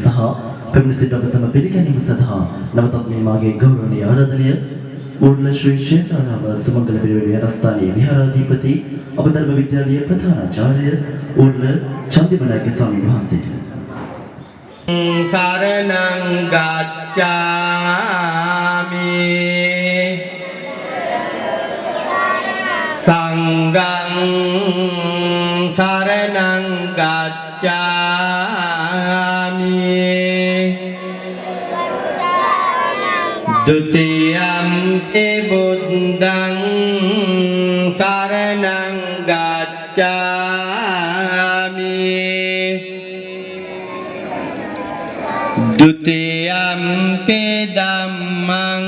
සහ පැමිණ සිට අප සම පිළිගැනීම සඳහා නවතත් මේ මාගේ ගෞරවනීය ආරාධනය උඩල ශ්‍රී ශේෂාරාම සුමංගල පිරිවෙනේ අරස්ථානයේ විහාරාධිපති අපධර්ම විද්‍යාලයේ ප්‍රධානාචාර්ය උඩල චන්දිමනායක ස්වාමීන් වහන්සේට සරණං ගච්ඡාමි සංඝං සරණං ගච්ඡාමි ဒုတိယံ pi බුද්ධං සරණං ගච්ඡාමි ဒုတိယံ pi ධම්මං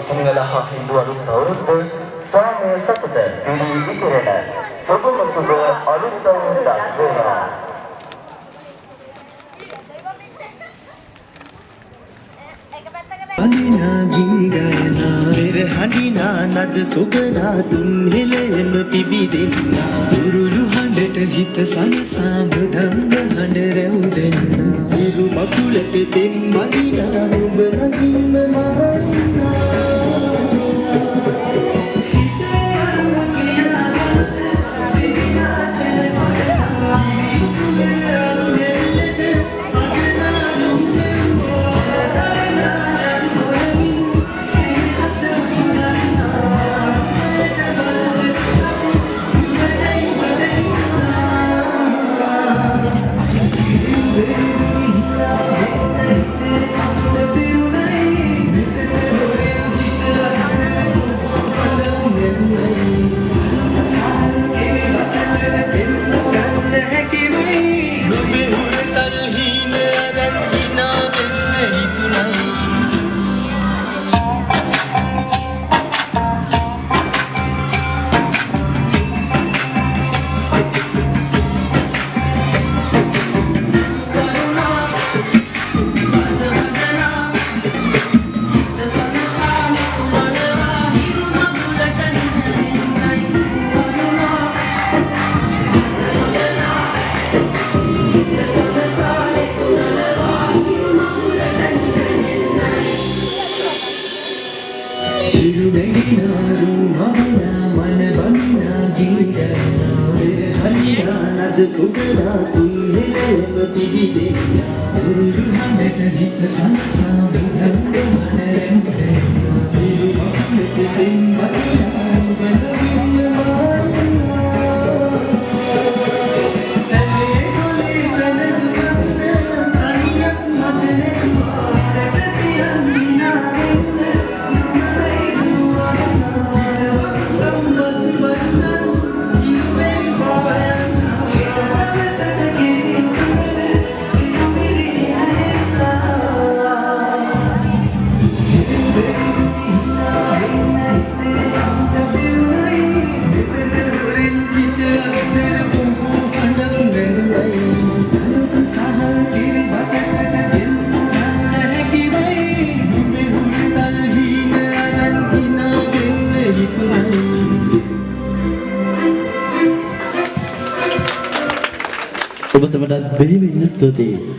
සිංහල හා හින්දු අලුත් අවුරුද්ද සාමය සතුට පිරි ඉතිරෙන සුබම සුබ අලුත් අවුරුද්දක් වේවා. අනිනා ගී ගයනා පෙර හඬිනා නද සුබනා තුන් හෙළෙම පිබිදෙන්නා උරුළු හඬට හිත සනසා මෘදංග හඬ රැවුදෙන්නා ඉරු මකුලට තෙම් මදිනා ඔබ රකින්න මහිනා සුබනා තුන් හෙළෙම පිබිදෙන්නා උරුළු හඬට හිත සනසා මෘදංග හඬ රැවුදෙන්නා ඉරු මකුලට තෙම් මදිනා ඔබ රකින්න ඔබ සමටත් බෙහෙවින් ස්තුතියි.